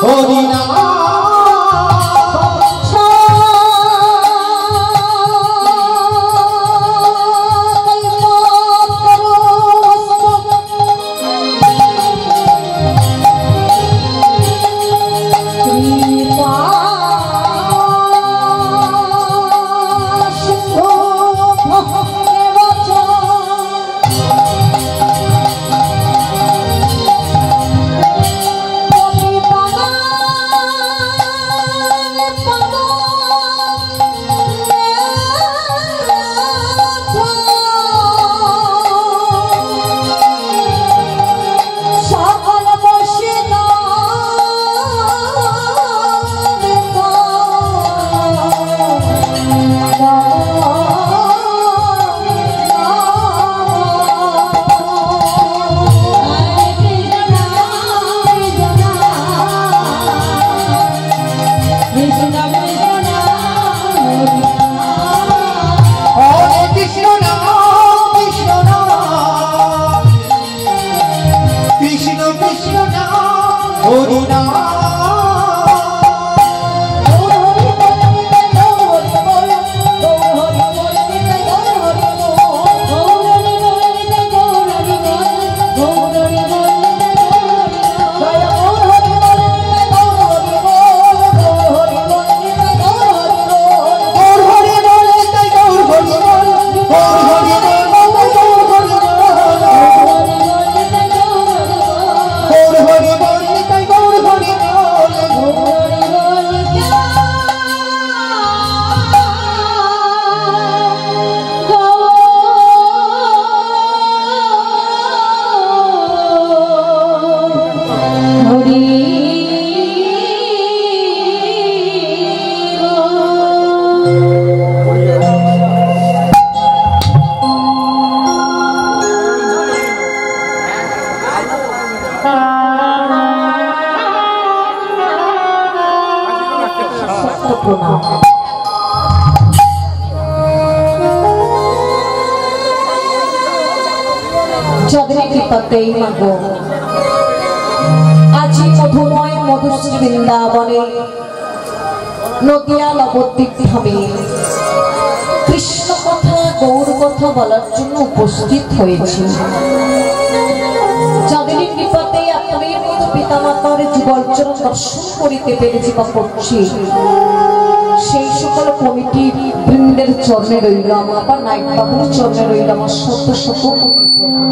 হরি নাম आज मधुमय मधुश्री बृंदावने नदिया नवद्वीप धामे कृष्ण कथा गौर कथा बलार जन्य उपस्थित हয়েছি। যাদের কৃপাতে আপনাদের মতো পিতামাতার যুগলচরণ দর্শন করিতে পেরেছি বা করছি, সেই সকল কমিটি বৃন্দের চরণে রইল আমার, বা নাইট বাবুর চরণে রইল আমার শত শত কোটি প্রণাম।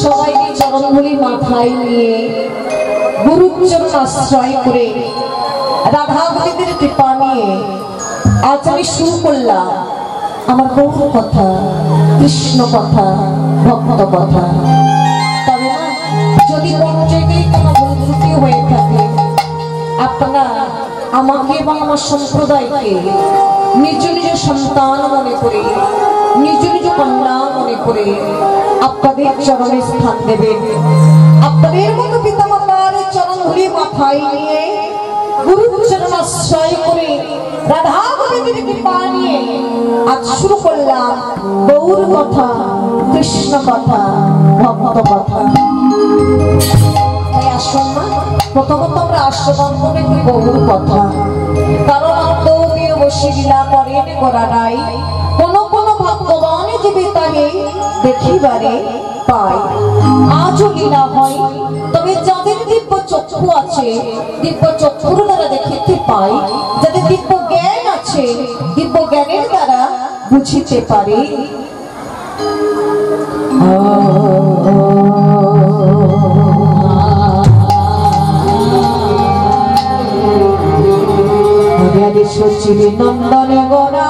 সবাইকে চরণধুলি মাথায় নিয়ে গুরুচরণ আশ্রয় করে রাধাগোবিন্দের কৃপা নিয়ে আজ আমি শুরু করলাম আমার বহু কথা, কৃষ্ণ কথা, ভক্ত কথা। তবে না, যদি কোন জায়গায় কোনো ভুল ত্রুটি হয়ে থাকে, আপনারা আমাকে এবং আমার সম্প্রদায়কে নিজ নিজ সন্তান মনে করে, নিজ নিজ কন্যা মনে করে আপনাদের চরণে স্থান দেবেন। আপনাদের মতো পিতামাতার চরণধুলি মাথায় নিয়ে গুরুচরণ আশ্রয় করে রাধা গোবিন্দের কৃপা নিয়ে আজ শুরু করলাম গৌর কথা, কৃষ্ণ কথা, ভক্ত কথা। তাই আসুন না, প্রথমত আমরা আশ্রবন্ধনে একটু গৌর কথা, কারণ আত্মীয় বসে লীলা করেন করারাই, কোন কোন ভক্তগণ যে তাকে দেখিবারে পায়। আজও লীলা হয়, তবে যাদের দিব্য চক্ষু আছে দিব্য চক্ষুর দ্বারা দেখিতে পায়, যাদের দিব্য জ্ঞান আছে দিব্য জ্ঞানের দ্বারা বুঝিতে পারে। সচিব নন্দন গোরা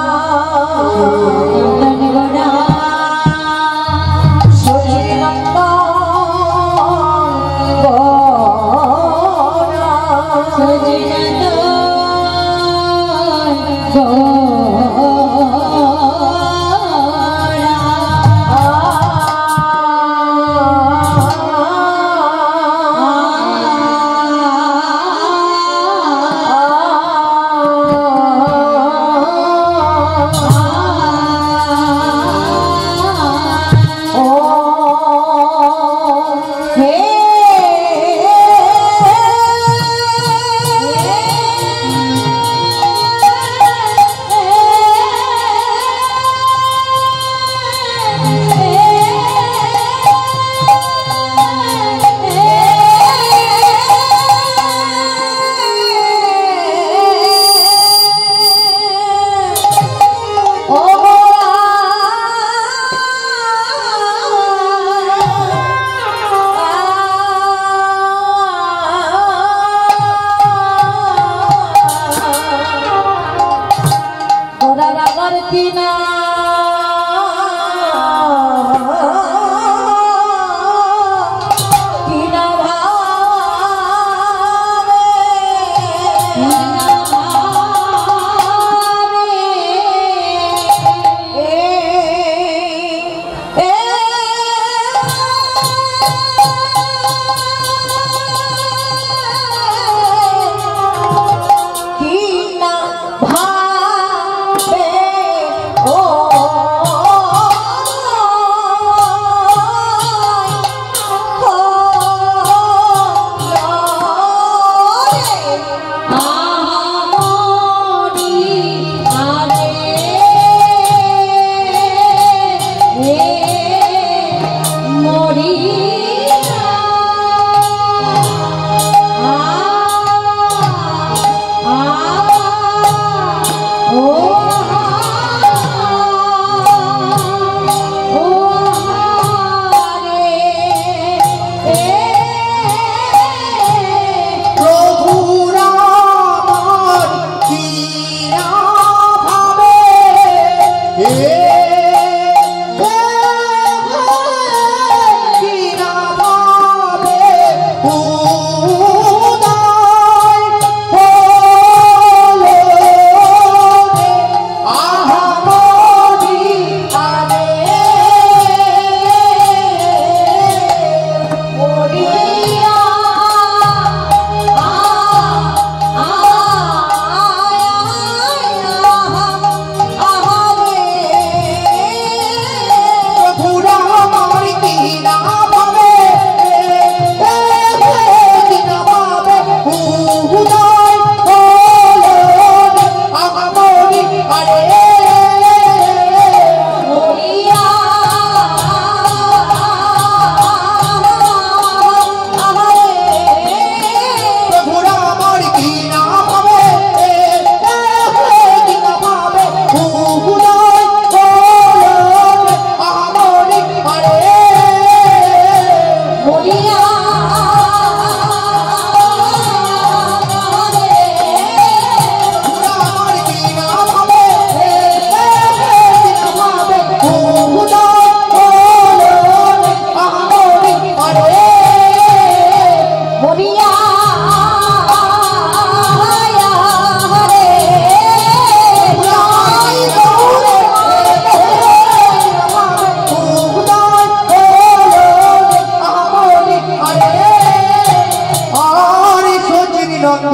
নন্দ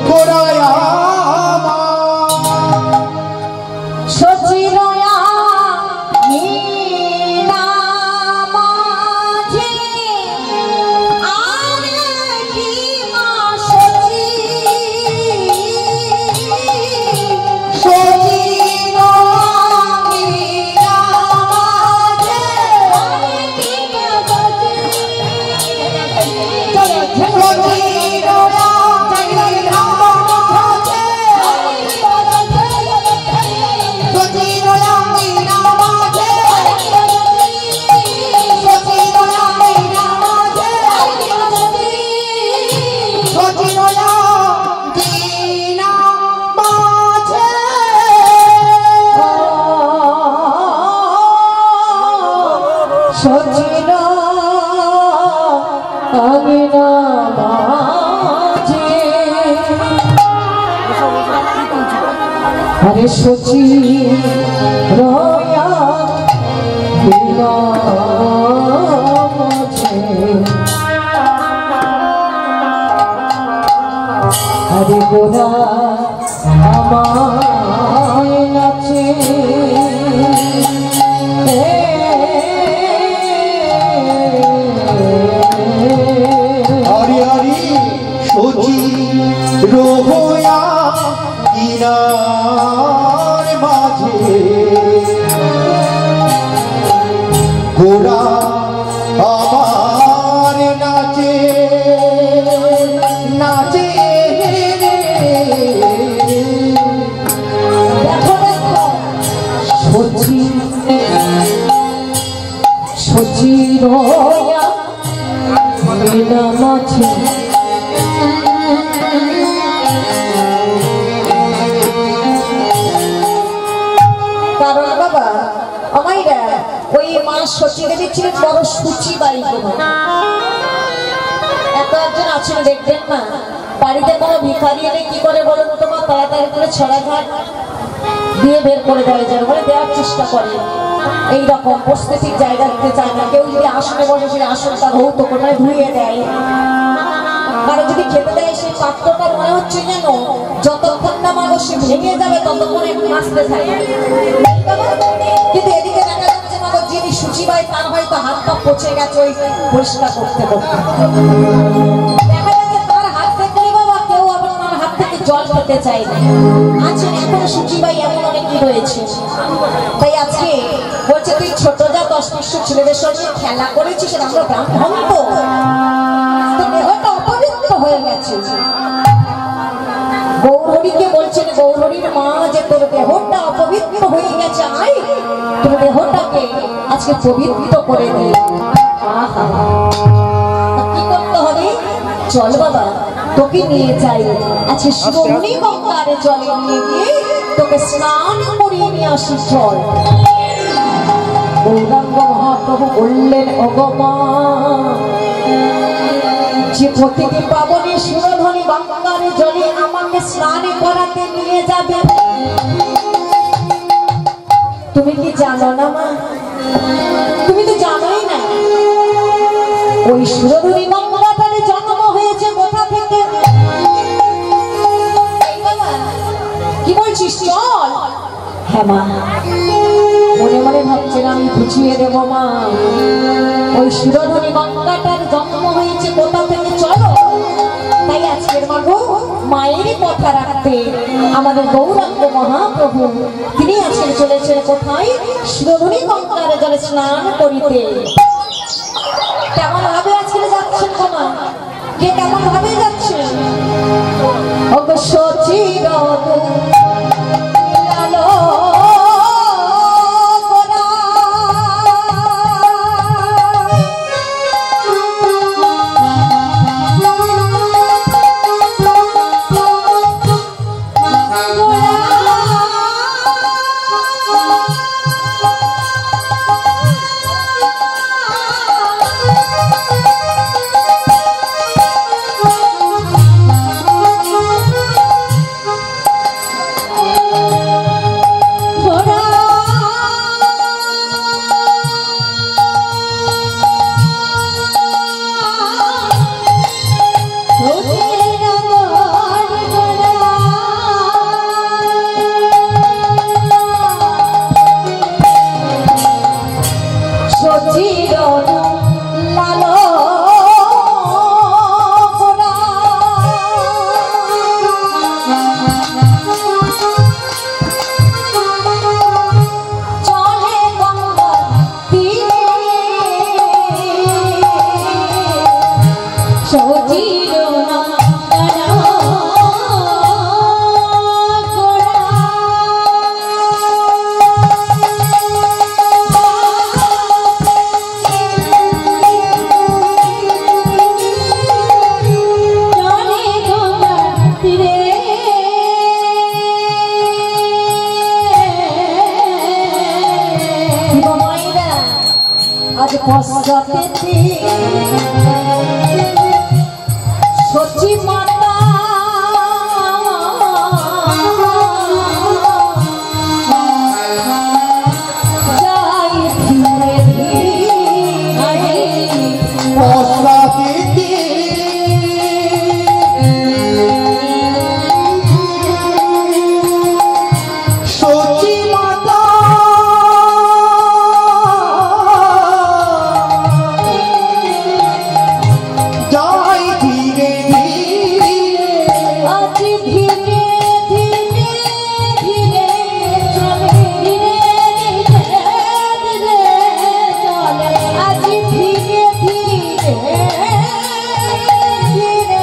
গোরায়া अरे सोची रोया बिना मुझे अरे गोरा हमारे नाचे हरी हरी सोची रोया किनार माझे गोरा আমার নাচে নাচে सोची सोची रोया बिना मुझे কারণ বাবা আমাইরা ওই মা সতী দেবী ছিলেন বড় সূচিবাই কোনো একজন আছেন দেখবেন না বাড়িতে কোনো ভিখারি এলে কি করে বলেন তোমার তাড়াতাড়ি করে ছড়া ঘাট দিয়ে বের করে দেয় যেন বলে দেওয়ার চেষ্টা করে এইরকম বসতে ঠিক জায়গা দিতে চায় না কেউ যদি আসনে বসে সেই আসনটা ভৌত কোথায় ধুয়ে দেয় কারো যদি খেতে দেয় সেই পাত্রটা মনে হচ্ছে যেন যতক্ষণ না মাগো সে ভেঙে যাবে ততক্ষণ একটু নাচতে থাকে কিন্তু এদিকে দেখা যাচ্ছে মাগো যিনি সূচিবাই তার হয়তো হাত পা পচে গেছে ওই পরিষ্কার করতে করতে দেখা যাচ্ছে তার হাত থেকে বাবা কেউ আবার তার হাত থেকে জল খেতে চায় না আছেন এখনো সূচিবাই এমন অনেকই রয়েছে তাই আজকে বলছে তুই ছোট যা 10-15 ছেলেদের সঙ্গে খেলা করেছিস আমরা ব্রাহ্মণ তো দেহটা অপবিত্র হয়ে গেছে গৌরহরিকে বলছেন গৌরহরির মা যে তোর দেহটা অপবিত্র হয়ে গেছে আয় তোর দেহটাকে আজকে পবিত্র করে দে কি করতে হবে চল বাবা তোকে নিয়ে যাই আজকে শিবমণি গঙ্গার জলে নিয়ে গিয়ে তোকে স্নান করিয়ে নিয়ে আসি চল গৌরাঙ্গ মহাপ্রভু বললেন ওগমা যে প্রতিটি পাবনে সুরধ্বনি গঙ্গার জলে আমাকে স্নান করাতে নিয়ে যাবে তুমি কি জানো না মা তুমি তো জানোই না ওই সুরধ্বনি গঙ্গাটার জন্ম হয়েছে কোথা থেকে কি বলছিস চল হ্যাঁ মা মনে মনে ভাবছেন আমি বুঝিয়ে দেব মা ওই সুরধ্বনি গঙ্গাটার জন্ম হয়েছে কোথা থেকে চলো তাই আজকের মাগো মায়েরই কথা রাখতে আমাদের গৌরাঙ্গ মহাপ্রভু তিনি আজকে চলেছেন কোথায় সুরধ্বনি গঙ্গার জলে স্নান করিতে কেমন ভাবে আজকে যাচ্ছেন মা কে কেমন ভাবে যাচ্ছেন অবশ্য পশ্চাতে সচি মাতা যাই ধীরে ধীরে পশ্চাতে সচি মাতা যাই ধীরে ধীরে আজ ধীরে ধীরে ধীরে চলে ধীরে ধীরে চলে আজ ধীরে ধীরে ধীরে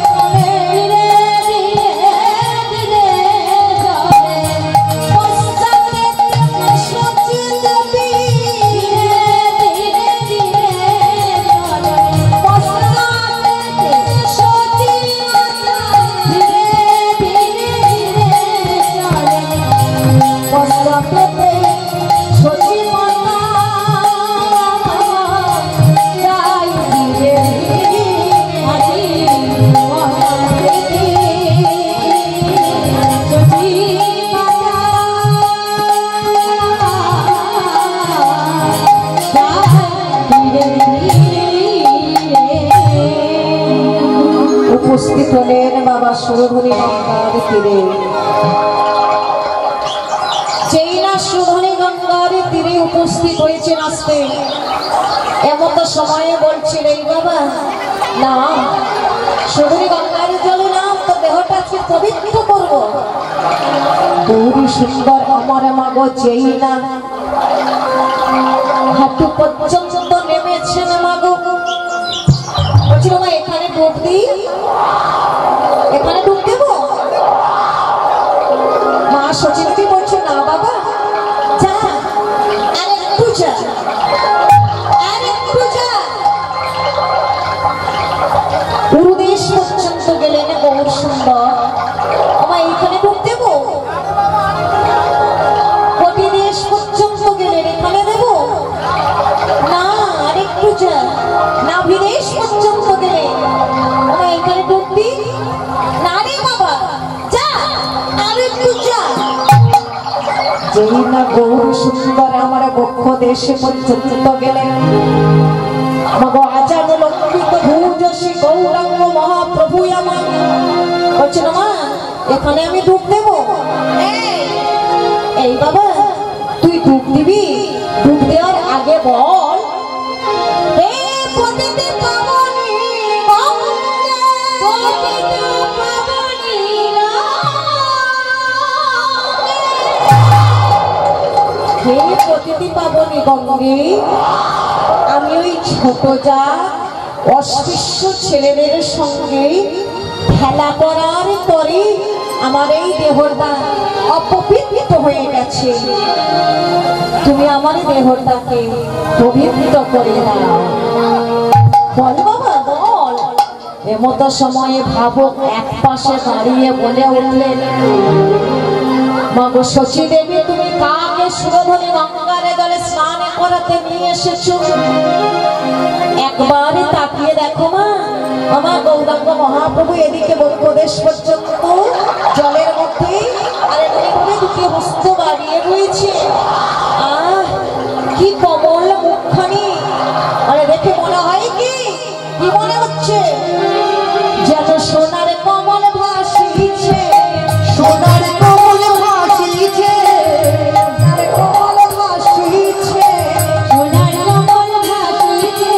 চলে ধীরে ধীরে চলে পশ্চাতে সচি দেবী ধীরে ধীরে চলে পশ্চাতে সচি মাতা ধীরে ধীরে চলে পশ্চাতে সচি মাতা যাই ধীরে ধীরে আজি পশ্চাতে সচি মাতা উপস্থিত হলেন বাবা সুরধনী গঙ্গার তীরে। যেই না সুরধনী গঙ্গার তীরে উপস্থিত হয়েছেন আসতে এমত সময়ে বলছিল এই বাবা না সুরধনী গঙ্গার জলে নাম তো দেহটাকে পবিত্র করবো গৌরী সুন্দর আমার মাগো যেই না হাঁটু পর্যন্ত নেমেছেন মাগো বলছিল মা এখানে ডুব দিই এখানে ডুব দেবো মা সচিনকে বলছে না বাবা যা আরেকটু যা আরেকটু যা উরুদেশ পর্যন্ত গেলেন গৌর সুন্দর মা এইখানে ডুব দেবো কটিদেশ পর্যন্ত গেলেন এখানে দেবো না আরেকটু যা নাভিদেশ পর্যন্ত গেলে মা এইখানে ডুব দিই না রে বাবা যা আরেকটু যা যেই না গৌর সুন্দর আমার বক্ষ দেশে পর্যন্ত গেলেন মগো আচার্য লক্ষিত ভূজসী গৌরাঙ্গ মহাপ্রভু আমার বলছিল মা এখানে আমি ডুব দেবো এই বাবা তুই ডুব দিবি ডুব দেওয়ার আগে বল হে পতিতে পাবনী পতিতে পাবনী হে পতিতে পাবনী গঙ্গে আমি ওই ছোট যা অস্পৃশ্য ছেলেদের সঙ্গে খেলা করার পরে আমার এই দেহটা অপবিত্র হয়ে গেছে তুমি আমার দেহটাকে পবিত্র করে দাও বল বাবা বল এমত সময়ে ভাবক এক পাশে দাঁড়িয়ে বলে উঠলেন মাগো শচী দেবী তুমি কাকে সুরধনী গঙ্গারে জলে স্নান করাতে নিয়ে এসেছো একবারই তাকিয়ে দেখো মা আমার গৌরাঙ্গ মহাপ্রভু এদিকে বক্ষদেশ পর্যন্ত জলের মধ্যে আর এখানে করে দুটি হস্ত বাড়িয়ে রয়েছে কি কমল মুখখানি আরে দেখে মনে হয় কি কি মনে হচ্ছে যেন সোনার কমল ভাসিছে সোনার কমল ভাসিছে সোনার কমল ভাসিছে সোনার কমল ভাসিছে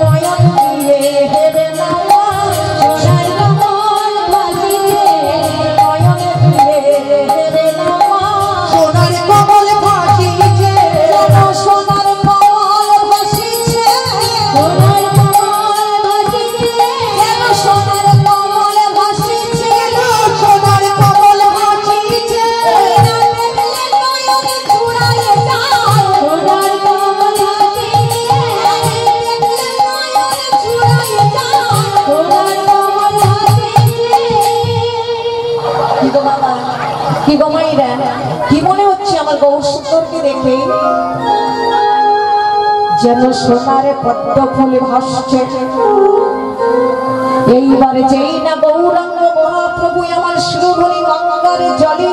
নয়ন দিয়ে হেরে নাওয়া সোনার কমল ভাসিছে নয়ন দিয়ে হেরে নাওয়া সোনার কমল ভাসিছে যেন সোনার কমল ভাসিছে সোনার কমল ভাসিছে যেন সোনার কমল ভাসিছে সোনার কমল ভাসিছে নয়নে ছুড়ায়ে যায় সোনার কমল ভাসিছে নয়নে ছুড়ায়ে যায় সোনার কমল ভাসিছে কি গো বাবা কি গো মাইরা কি মনে হচ্ছে আমার গৌর সুন্দরকে দেখে যেন সোনারে পদ্ম ফুলে ভাসছে। এইবারে যেই না গৌরাঙ্গ মহাপ্রভু আমার শিরোমণি গঙ্গার জলে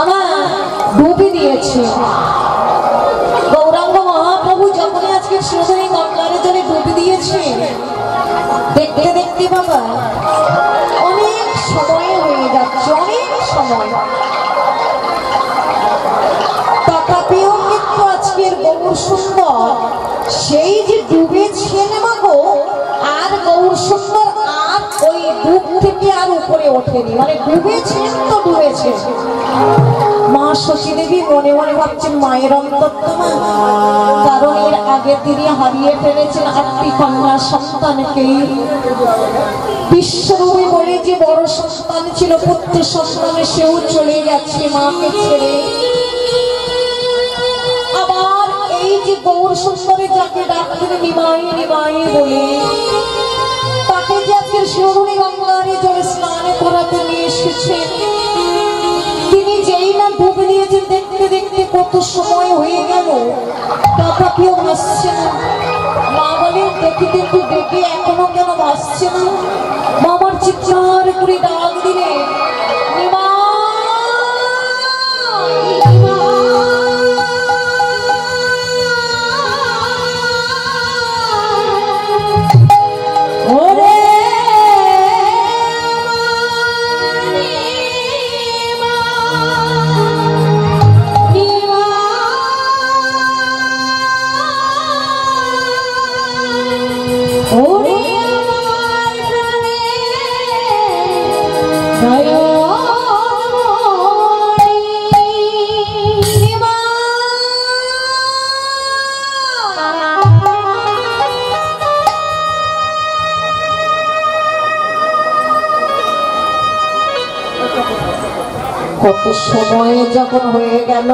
আমার ডুবি দিয়েছে। গৌরাঙ্গ মহাপ্রভু যখনই আজকে শিরোমণি গঙ্গার জলে ডুবি দিয়েছে, দেখতে দেখতে বাবা অনেক সময় হয়ে যাচ্ছে, অনেক সময়। তথাপিও কিন্তু আজকের গৌর সুন্দর সেই যে ডুবেছেন মাগো, আর গৌর সুন্দর আর ওই ডুব থেকে আর উপরে ওঠেনি, মানে ডুবেছেন তো ডুবেছে। মা শশী দেবী মনে মনে ভাবছেন মায়ের অন্তর্তমা, কারণ এর আগে তিনি হারিয়ে ফেলেছেন 8টি কন্যা সন্তানকে। বিশ্বরূপী বলে যে বড় সন্তান ছিল, পুত্র সন্তানে সেও চলে গেছে মাকে ছেড়ে। আবার এই যে গৌর সুন্দরে যাকে ডাকতেন নিমাই নিমাই বলে, তাকে যে আজকের শিরোমণি গঙ্গারে জলে স্নান করাতে নিয়ে এসেছেন, তিনি যেই না ডুব দিয়েছেন, দেখতে দেখতে কত সময় হয়ে গেল, তথাপিও ভাসছে না। মা বলে দেখিতে একটু দেখে এখনো কেন ভাসছে না? মামার চিৎকার করে ডাক দিলে নিমা কত সময় যখন হয়ে গেল,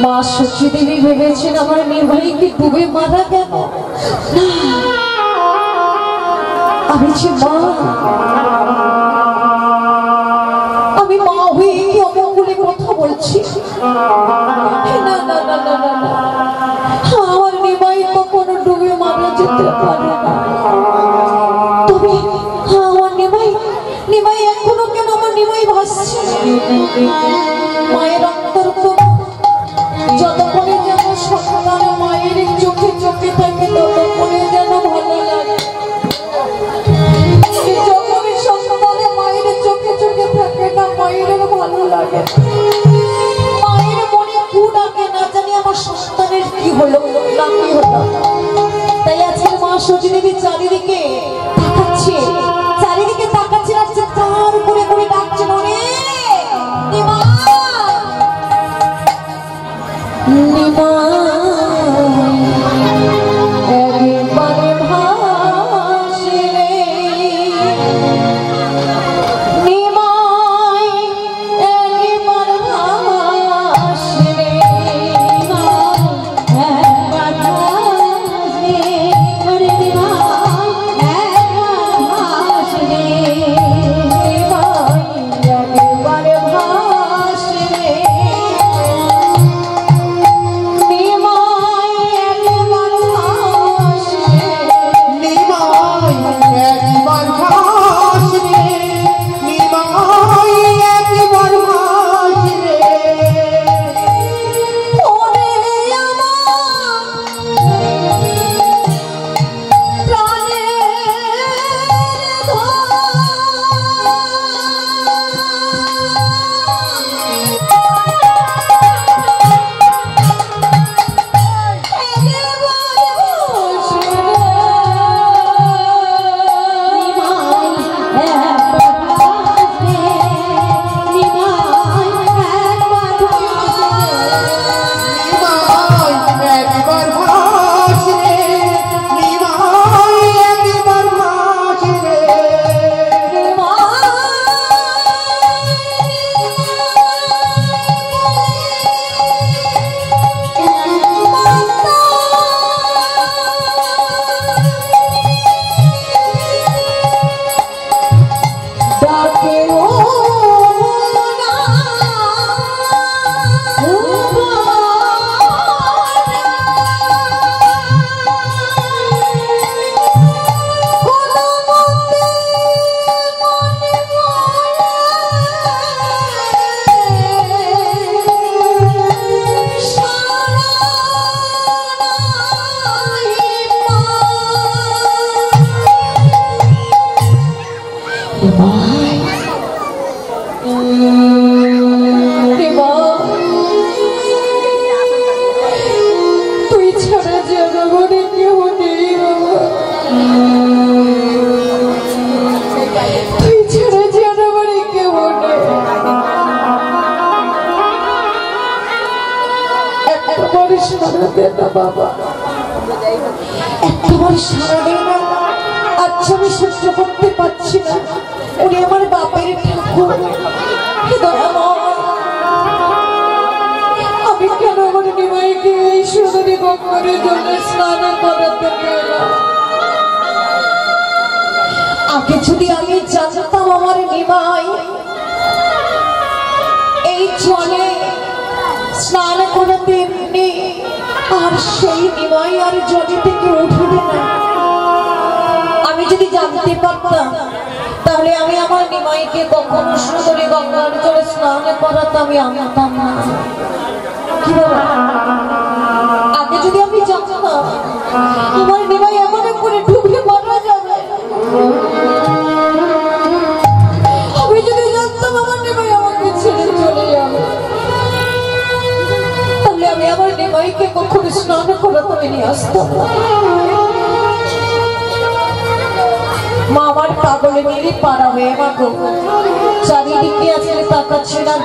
মা শশী দেবী ভেবেছেন আমার নির্বাহীকে ডুবে মারা গেল। আমি যে মা, আমি মা হয়ে কি অমঙ্গলে কথা বলছি? না না না না না না, আমার নির্বাহী কখনো ডুবে মারা যেতে পারে না। তবে আমার নিমাই এখনো কেন আমার নিমাই ভাসছে? মায়ের অন্তর্তমা যতক্ষণে যেন সন্তান মায়ের চোখে চোখে থাকে, ততক্ষণে যেন ভালো লাগে। যখনই সন্তানে মায়ের চোখে চোখে থাকে না, মায়ের ভালো লাগে। মায়ের মনে কু ডাকে, না জানি আমার সন্তানের কি হলো না কি হলো। তাই আজকে মা শশী দেবী চারিদিকে তাকাচ্ছে, চারিদিকে তাকাচ্ছে, আর চিৎকার করে করে ডাকছে, মনে নিমা নিমা একবারে ভাসে রে, নিমাই একবার ভাসে রে, একবার ভাসে রে, নিমা তুই ছাড়া জনগণে কেউ নেই বাবা, তুই ছাড়া জনগণে কেউ নেই। একবার সারা দে না বাবা, একবার সারা দে না। আচ্ছা আমি সহ্য করতে পারছি না, উনি আমার বাপের ঠাকুর। আমি কেন আমার নিমাইকে এই সুন্দরী গঙ্গার জন্য স্নান করাতে গেলাম? আগে যদি আমি জানতাম আমার নিমাই এই জলে স্নান করাতে নেই, আর সেই নিমাই আর জলে থেকে উঠবে না, আমি যদি জানতে পারতাম তাহলে আমি আমার নিমাইকে কখনো সুন্দরী গঙ্গার জলে স্নান করাতে আমি আনতাম না। কি বাবা, আগে যদি আমি জানতাম আমার নিমাই এমন করে ডুবে মারা যাবে, আমি যদি জানতাম আমার নিমাই আমাকে ছেড়ে চলে যাবে, তাহলে আমি আমার নিমাইকে কখনো স্নান করাতে নিয়ে আসতাম না। মা আমার পাগলে নিয়ে পাড়া হয়ে মাগো চারিদিকে আজকে তাকাচ্ছে না,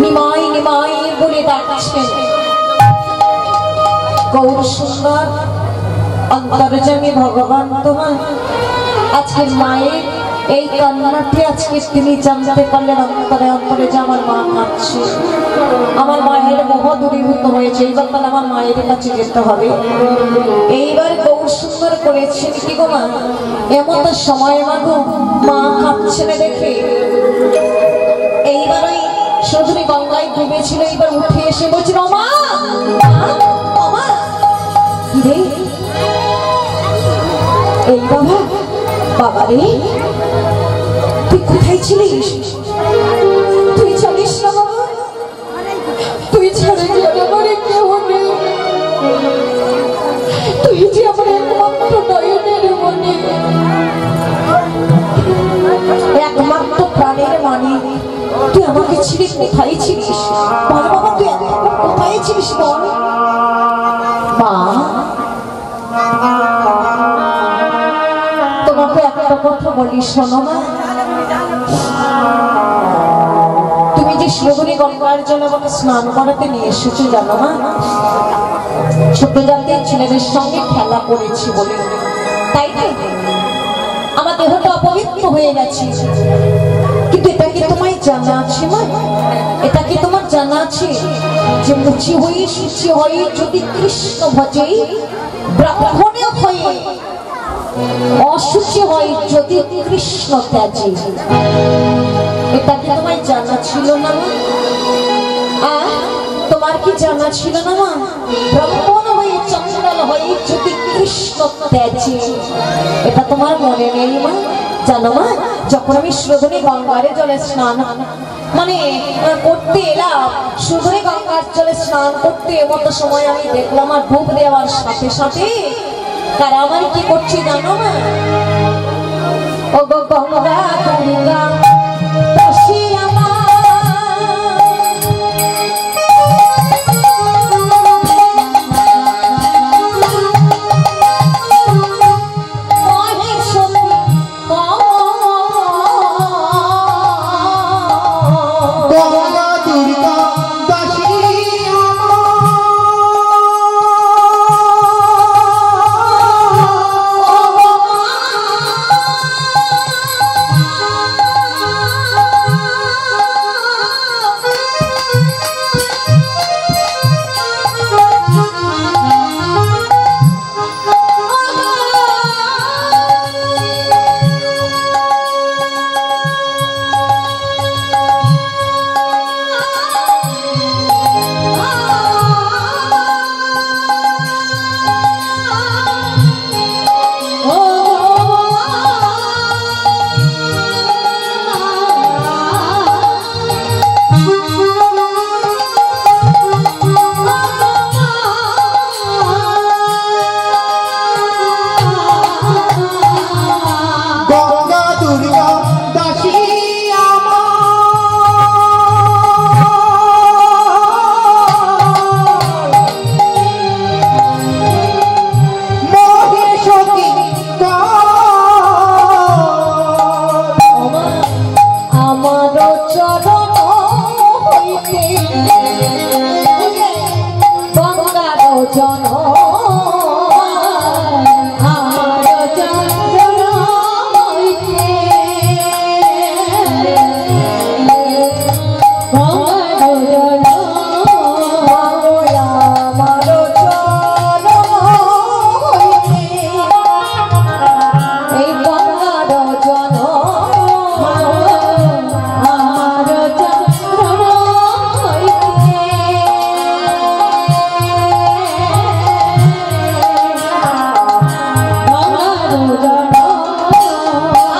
নিমাই নিমাই বলে ডাকছেন। গৌর সুন্দর অন্তর্যামী ভগবান তোমার আজকের মায়ের এই কান্নাটি আজকে তিনি জানতে পারলেন অন্তরে অন্তরে যে আমার মা কাঁদছে, আমার মায়ের মোহ দূরীভূত হয়েছে, এইবার তাহলে আমার মায়ের কাছে যেতে হবে। এইবার গৌর সুন্দর করেছেন কি গো মা, এমন তো সময় মাগো মা কাঁদছে না দেখে এইবার ওই সজনী গঙ্গায় ডুবেছিল, এইবার উঠে এসে বলছিল মা মা কি রে, এই বাবা বাবা রে তুই কোথায় ছিলিস? তুই জানিস না বাবা, তুই ছাড়া যে আমার কেউ নেই, তুই যে আমার একমাত্র নয়নের মনে, একমাত্র প্রাণের মানে, তুই আমাকে ছিলি কোথায় ছিলিস? বল বাবা তুই এতক্ষণ কোথায় ছিলিস বল? মা তোমাকে একটা কথা বলি শোনো না, তুমি যে সুন্দরী গঙ্গার জলে আমাকে স্নান করাতে নিয়ে এসেছো জানো না, ছোট জাতের ছেলেদের সঙ্গে খেলা করেছি বলে, তাই না আমার দেহটা অপবিত্র হয়ে গেছে, কিন্তু এটা কি তোমায় জানা আছে মা? এটা কি তোমার জানা আছে যে মুচি হয়ে সুচি হয়ে যদি কৃষ্ণ ভজে, ব্রাহ্মণে হয়ে অসুচি হয় যদি কৃষ্ণ ত্যাজে, এটা কি তোমায় জানা ছিল না মা? তোমার কি জানা ছিল না মা? ব্রাহ্মণ হয়ে চঞ্চল হয়ে যদি কৃষ্ণ ত্যাজে, এটা তোমার মনে নেই মা? জানো মা, যখন আমি সুন্দরী গঙ্গার জলে স্নান মানে করতে এলাম, সুন্দরী গঙ্গার জলে স্নান করতে মতো সময় আমি দেখলাম আর ডুব দেওয়ার সাথে সাথে কারা আমার কি করছে জানো মা? ও গো গঙ্গা দুর্গা দাসী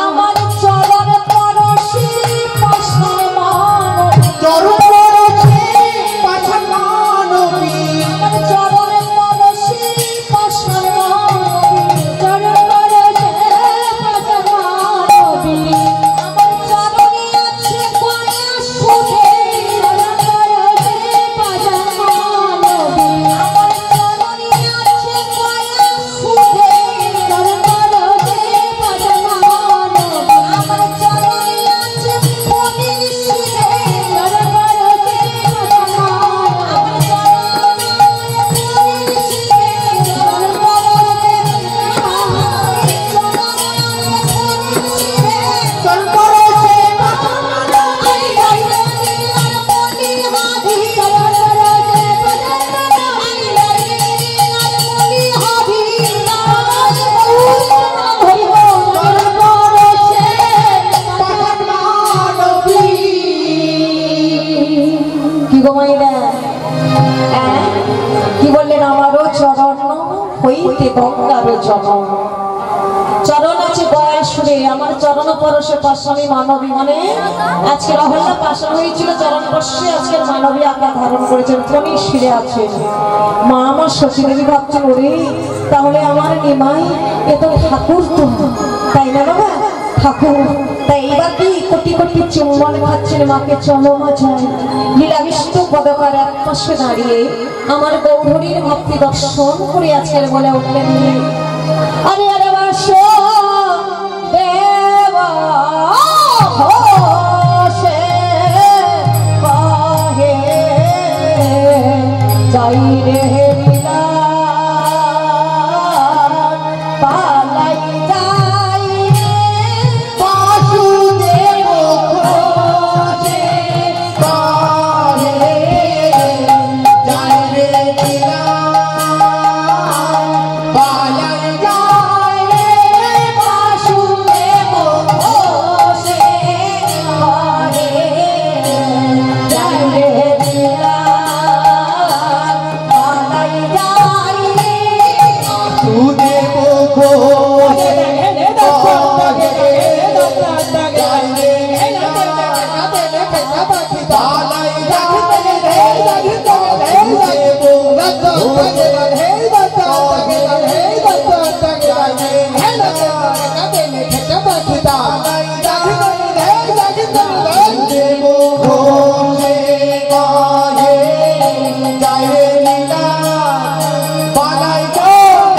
আমার চরণ পরশি পাশান মানবী চরণ পরশে পাশান মানবী আমার চরণ পরশি পাশান মানবী চরণ পরশে পাশান মানবী আমার চরণে আছে কয়া সুধে চরণ পরশে পাশান মানবী আমার চরণে আছে কয়া সুধে চরণ পরশে পাশান মানবী আমার চরণে আছে মনে সুধে চরণ পরশে পাশান মানবী চরণ পরশে পাশান মানবী কি গো মাইরা কি বললেন আমারও চরণ হইতে গঙ্গার চরণ চরণ আছে গয়াসুরে আমার চরণ পরশে পাশানি মানবী মানে আজকে রহল্লা পাশান হয়েছিল চরণ পরশে আজকের মানবী আকার ধারণ করেছেন ফণি শিরে আছে মা আমার সচিনেরই ভাবছেন ওরে তাহলে আমার নিমাই এ তো ঠাকুর তো তাই না বাবা ঠাকুর তাই এবার কি কোটি কোটি চুম্বন খাচ্ছেন মাকে চলো মা যায় লীলাবিষ্ট পদকার এক পাশে দাঁড়িয়ে আমার গৌরীর ভক্তি দর্শন করে আজকের বলে উঠলেন আরে আরে বাসো দেবা হোসে কাহে যাই রে লীলা পালাই যাই বাসুদেব খোঁজে কাহে যায় রে লীলা পালাই যায় রে বাসুদেব হোসে কাহে যাই রে লীলা পালাই যাই বাসুদেব খোঁজে কাহে যায় রে লীলা পালাই যায়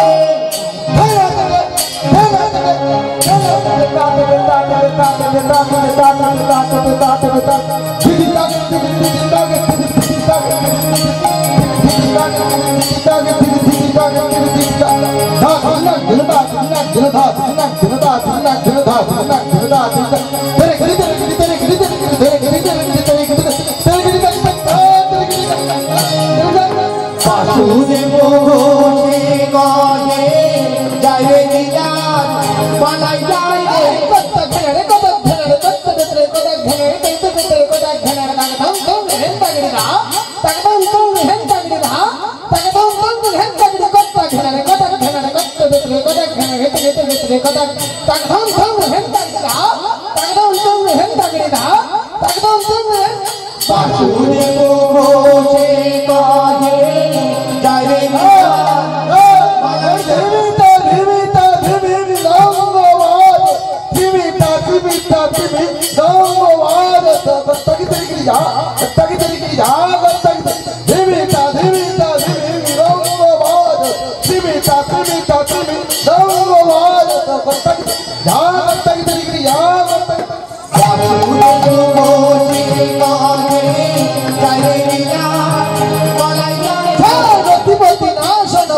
রে বাসুদেব ঘোষে কহে যায় রে লীলা পালাই যায় রে কত ঘেরে কত ঘেরে কত ভিতরে কত ঘেরে কত ভিতরে কত ঘেরে তাকদম তো হেন তাগড়িরা তাকদম তো হেন তাগড়িরা তাকদম তো হেন তাগড়ি কত ঘেরে কত ঘেরে কত ভিতরে কত ঘেরে কত ভিতরে কত তাকদম তো হেন তাগড়িরা তাকদম তো হেন তাগড়িরা তাকদম তো বাসুদেব ঘোষে কহে যায় রে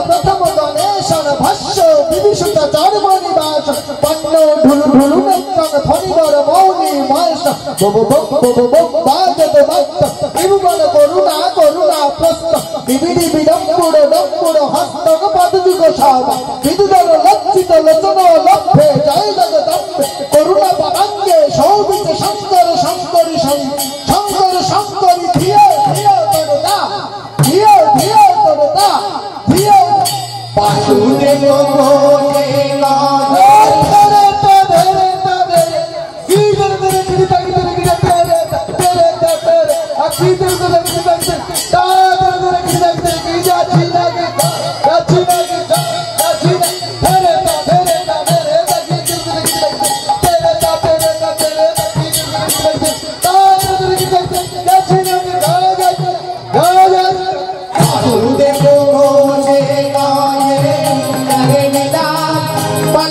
প্রথম গণেশন ভস্য বিভীষিত চর্মনিবাস পণ্য ঢুলু ঢুলু নেত্রং ধনিবর মৌনি মহেশ বব বব বব বব বাজত ভক্ত বিভুবন করুণা করুণা প্রস্ত বিবিধি বিডম্বুর ডম্বুর হস্তক পদযুগ সব বিদুদর লজ্জিত লোচন লভ্যে জয় জগদম্বে করুণা পদাঙ্গে সৌবিত শঙ্কর শঙ্করী শঙ্কর শঙ্করী ধিয় ধিয় তরুদা ধিয় ধিয় তরুদা ধিয় বাসুদেব ঘোষে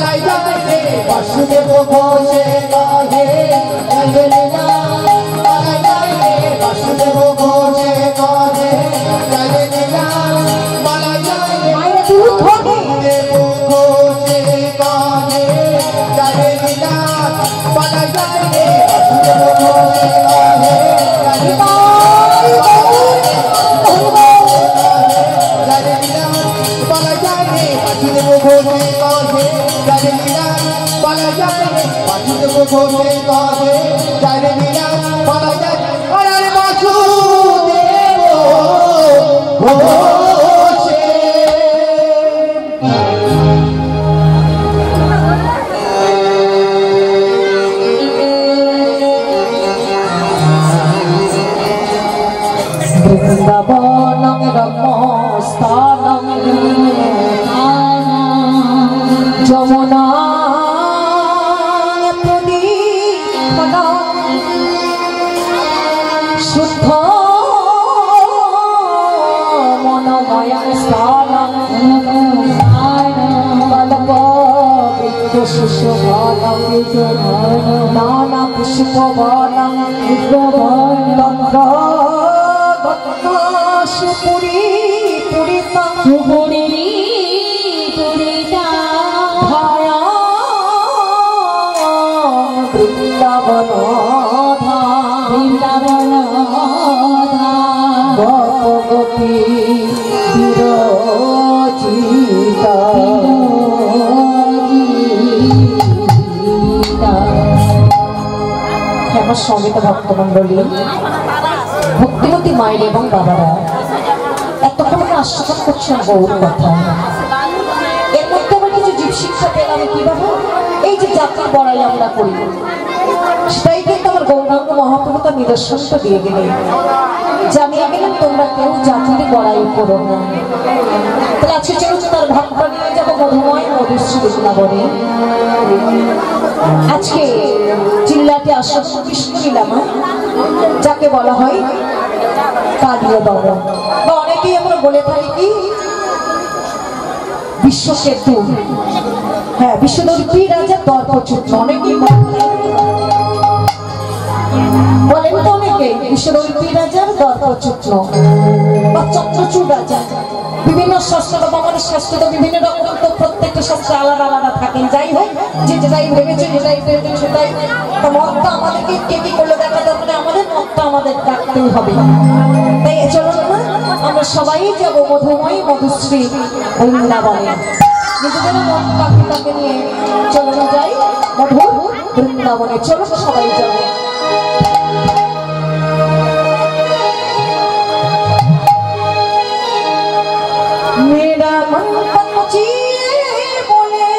পালাই যায় রে বাসুদেব ঘোষে কহে যাইবে লীলা পালাই যায় রে বাসুদেব ঘোষে কহে যাইবে লীলা পালাই যায় রে বাসুদেব ঘোষে কহে যাইবে লীলা পালাই যায় রে বাসুদেব ঘোষে কহে যাইবে লীলা পালাই যায় রে বাসুদেব ঘোষে কহে যাইবে লীলা পালাই যায় রে বাসুদেব ঘোষে কহে যাইবে লীলা পালাই যায় আরে বাসুদেব ঘোষে বৃন্দাবনং রমস্থানং যমুনা প্রদীপনং শুদ্ধ মনোময়ং স্থানং সুশোভনং নানা পুষ্পবনং তন্ত্র সুপুরি পুরিতা সুপুরি পুরিতা ভায়া বৃন্দাবন বৃন্দাবন গোপী বিরচিতা আমার সমিত ভক্তমন্ডলী ভক্তিমতী মায়ের এবং বাবারা এতক্ষণ আস্বাদন করছেন বহু কথা। এর মধ্যে আমরা কিছু জীব শিক্ষা পেলাম কিভাবে এই যে যাত্রা বড়াই আমরা করি সেটাই কিন্তু আমার গৌরাঙ্গ মহাপ্রভু তার নিদর্শনটা দিয়ে গেলেন, জানিয়ে গেলেন তোমরা কেউ জাতিতে বড়াই করো না। তাহলে আজকে চলুন তার ভাবটা নিয়ে যাবো মধুময় মধুশ্রী বৃন্দাবনে। আজকে চিল্লাতে আসা কৃষ্ণ লীলামা যাকে বলা হয় কালীয় দমন, বা অনেকেই আমরা বলে থাকি কি বিশ্বকেতু। হ্যাঁ, বিশ্বদর্পী রাজা দর্পচ্যুত অনেকেই বলেন তো, অনেকে বিশ্বদর্পী রাজার দর্পচ্যুত বা চক্রচূড় রাজা। বিভিন্ন শাস্ত্র বা আমাদের শাস্ত্র তো বিভিন্ন রকম, তো প্রত্যেকটা শাস্ত্র আলাদা আলাদা থাকেন। যাই হোক, যে যেটাই ভেবেছে যেটাই ভেবেছে সেটাই মতটা আমাদেরকে কে কি করলে দেখা দরকার, আমাদের মতটা আমাদের রাখতেই হবে। তাই চলুন না আমরা সবাই যাবো মধুময় মধুশ্রী বৃন্দাবনে, নিজেদের মন পাখিটাকে নিয়ে চলুন যাই মধুর বৃন্দাবনে। চলুন সবাই যাবো। मेरा मन पक्षिए बोले,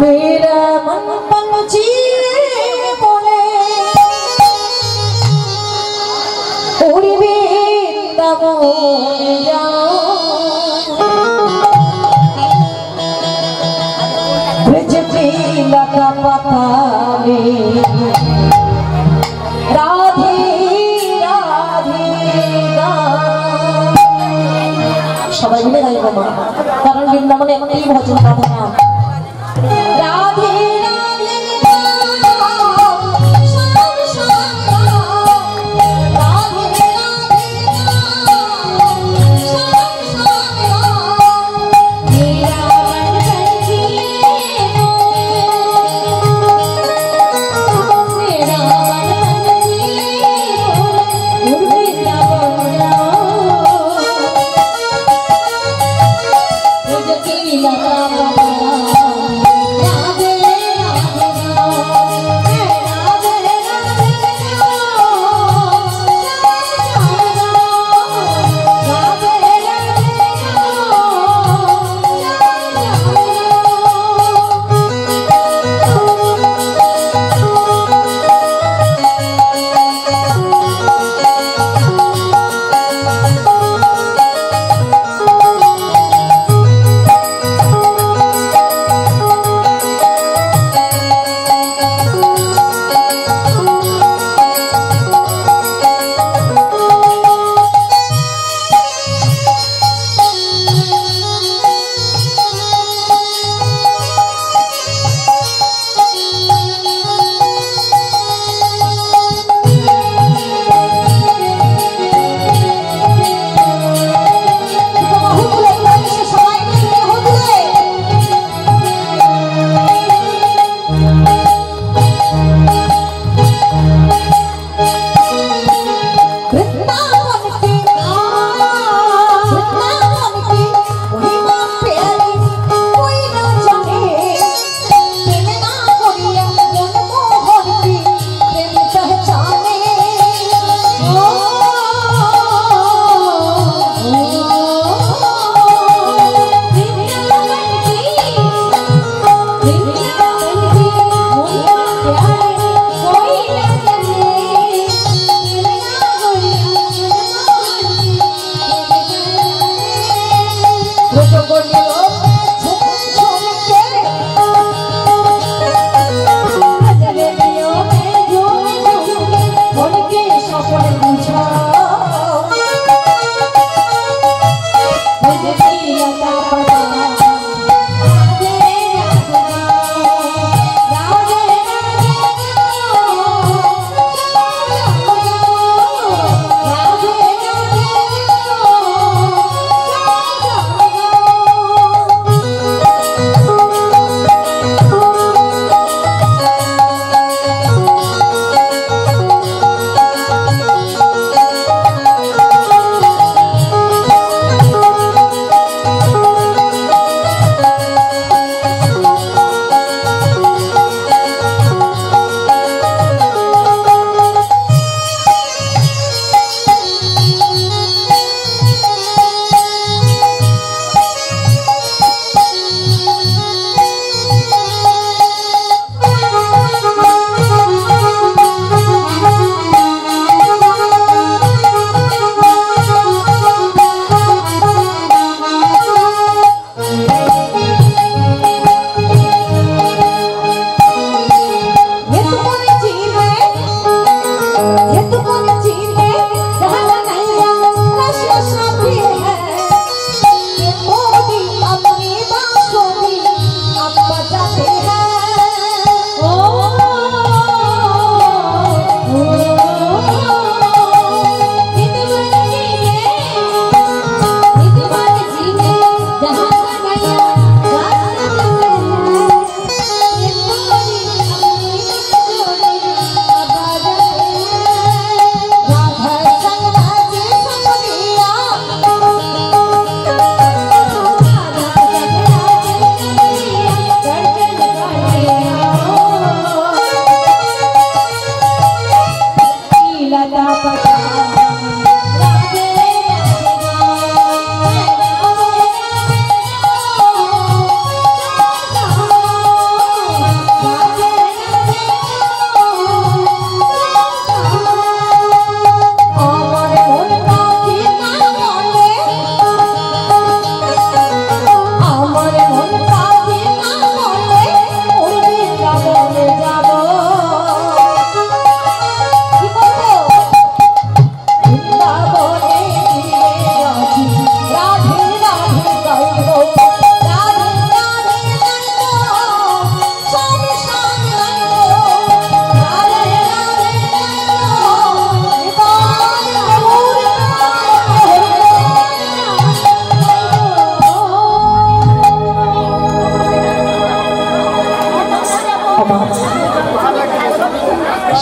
मेरा मन पक्षिए बोले, उड़वे तमोने जाओ ब्रज की लता पता में राधे সবাই মিলে গাইবো মা, কারণ বৃন্দাবনে এমনই ভজন রাধা নাম। রাধে राधे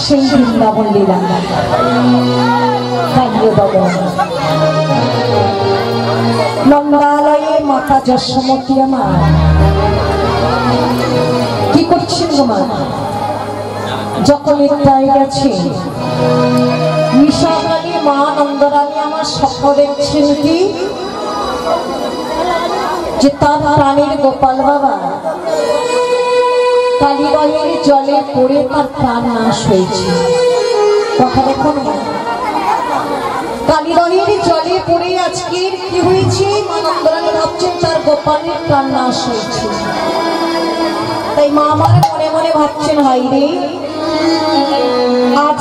সেই বৃন্দাবন লীলা নন্দালয়ে মাতা যশোমতী আমার কি করছেন গো মা? যখন নিদ্রায় গেছে নিশাকালী মা নন্দরানী আমার স্বপ্ন দেখছেন কি যে তার প্রাণের গোপাল বাবা কালীবাড়ির জলে পড়ে তার প্রাণ নাশ হয়েছে। কথা দেখুন, কালীবাড়ির জলে পড়ে আজকে কি হয়েছে? মা নন্দরানী ভাবছেন তার গোপালের প্রাণ নাশ হয়েছে। তাই মা আমার মনে মনে ভাবছেন, হাই রে আজ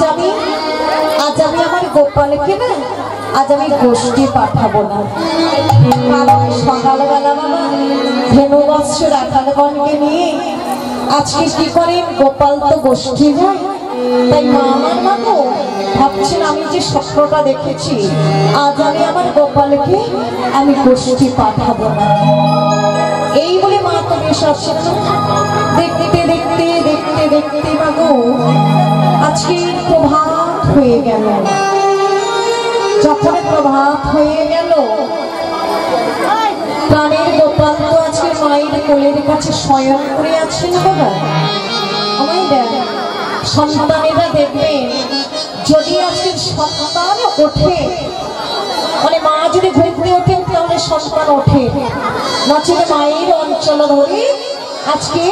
আমি আমার গোপালকে না আজ আমি গোষ্ঠী পাঠাবো না। কারণ সকালবেলা বাবা ধেনুবৎস রাখালগণকে নিয়ে আজকে কি করেন, গোপাল তো গোষ্ঠী যায়। তাই মা আমার মাগো ভাবছেন আমি যে স্বপ্নটা দেখেছি আজ আমি আমার গোপালকে আমি গোষ্ঠী পাঠাবো না। এই বলে মা তো বেশ আসছেন। দেখতে দেখতে দেখতে দেখতে মাগো আজকে প্রভাত হয়ে গেল। যখন প্রভাত হয়ে গেল প্রাণের গোপাল তো আজকে মায়ের কোলের কাছে শয়ন করে আছেন। বাবা আমায় দেখ, সন্তানেরা দেখবেন যদি আজকে সন্তান ওঠে, মানে মা যদি ঘুরতে ওঠেন তাহলে সন্তান ওঠে, নচেত মায়ের অঞ্চল ধরে আজকে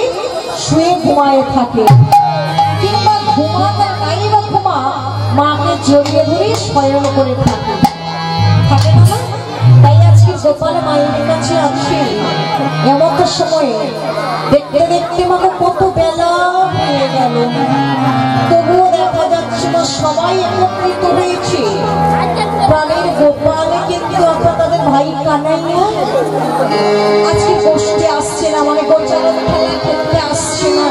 শুয়ে ঘুমায় থাকে, কিংবা ঘুমাতে নাই বা ঘুমা মাকে জড়িয়ে ধরে শয়ন করে থাকে থাকে না। তাই আজকে গোপাল মায়ের কাছে আছে। এমন সময়ে দেখতে দেখতে মাকে কত বেলা হয়ে গেল, তবুও দেখা যাচ্ছে না সবাই একত্রিত হয়েছে। প্রাণের গোপাল কিন্তু তো তাদের ভাই কানাইয়া আজকে বসতে আসছে না, মানে গোচারণ খেলা খেলতে আসছে না।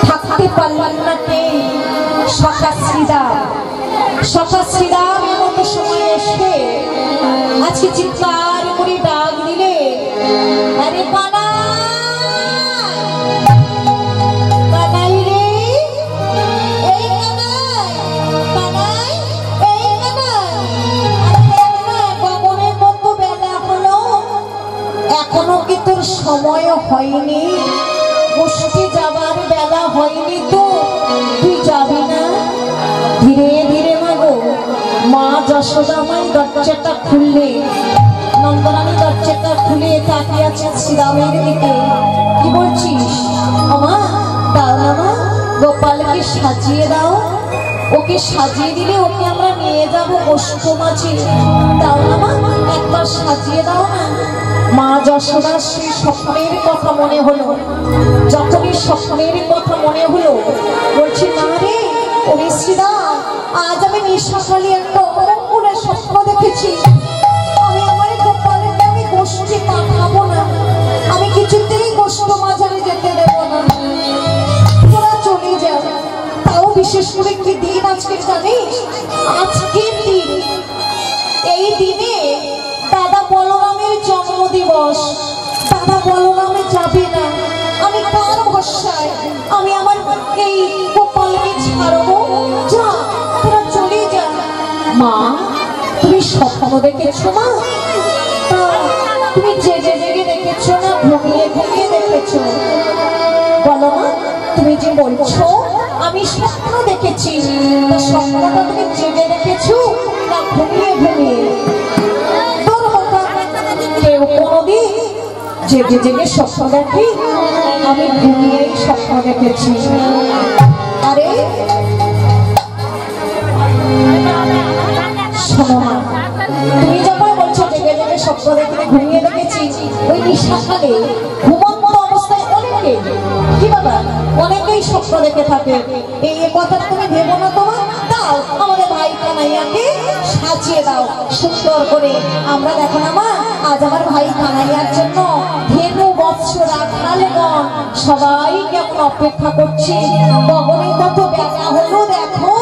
থাকতে পারলাম না কে সখা শ্রীরাম এমতো সময় এসে আজকে চিৎকার করে ডাক দিলে, আরে কানাই রে, এই কানাই, এই কানাই, গগনের মতো বেলা হলো, এখনো কি তোর সময় হয়নি? বসতে যাবার বেলা হয়নি তো তুই যাবি না? ধীরে ধীরে মাগো মা যশোদা মাই দরজাটা খুললে, নন্দরানী দরজাটা খুলে তাকিয়ে আছে শ্রীরামের দিকে। কি বলছিস? আমা দাও না মা, গোপালকে সাজিয়ে দাও, ওকে সাজিয়ে দিলে ওকে আমরা নিয়ে যাবো অষ্ট মাঝে। দাও না মা, একবার সাজিয়ে দাও না। মা যশোদার সেই স্বপ্নের কথা মনে হলো। যখনই স্বপ্নের কথা মনে হলো বলছি, না রে ওরে শ্রীরাম, আজ আমি নিশাকালে একটা অমঙ্গলের স্বপ্ন দেখেছি। আমি আমার গোপালকে আমি গোষ্ঠী পাঠাবো না, আমি কিছুতেই গোষ্ঠ মাঝারে যেতে দেব না। তোরা চলে যা। তাও বিশেষ করে কি দিন আজকে জানিস? আজকের দিন, এই দিনে দাদা বলরামের জন্মদিবস। দাদা বলরামে যাবে না, আমি কার ভরসায় আমি আমার এই গোপালকে ছাড়বো? যা, তোরা চলে যা। মা তুমি স্বপ্ন দেখেছো? মা তুমি জেগে জেগে দেখেছো না ঘুমিয়ে ঘুমিয়ে দেখেছো? বলো মা, তুমি যে বলছো আমি স্বপ্ন দেখেছি, স্বপ্নটা তুমি জেগে দেখেছো না ঘুমিয়ে ঘুমিয়ে? তোর কথা, কেউ কোনোদিন জেগে জেগে স্বপ্ন দেখি? আমি ঘুমিয়েই স্বপ্ন দেখেছি। আরে শোনো মা, তুমি যখন বলছো জেগে জেগে স্বপ্ন দেখে ঘুমিয়ে দেখেছি, ওই নিশাকালে ঘুমন্ত অবস্থায় অনেকে, কি বাবা, অনেকেই স্বপ্ন দেখে থাকে। এই কথা তুমি ভেবো না। তোমার দাও, আমাদের ভাই কানাইয়াকে সাজিয়ে দাও সুন্দর করে। আমরা দেখো না মা, আজ আমার ভাই কানাইয়ার জন্য ধেনু বৎস রাখালগণ সবাই কেমন অপেক্ষা করছে। গগনে কত বেলা হলো, দেখো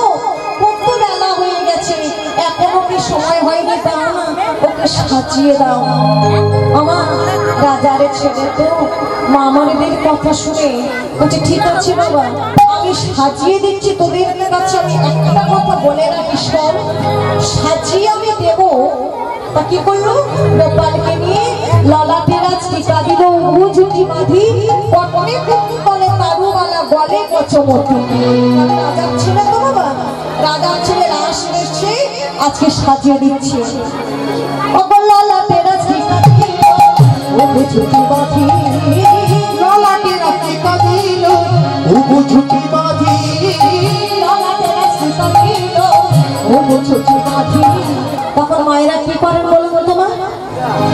কত বেলা হয়ে গেছে, এখনো কি সময় হয়নি? দাও না, ওকে সাজিয়ে দাও। আমার রাজারে ছেলে তো মামারিদের কথা শুনে বলছে, ঠিক আছে বাবা, আমি সাজিয়ে দিচ্ছি। তোদের কাছে আমি একটা কথা বলে রাখি, সব সাজিয়ে আমি দেবো। তা কি করলো? গোপালকে নিয়ে ললাটে রাজ টিকা দিল, উজুটি বাঁধি, পটনে কুকুলে তারুমালা, গলে কচমতি। রাজার ছেলে তো বাবা, রাজার ছেলে রাস এসছে, আজকে সাজিয়ে দিচ্ছে।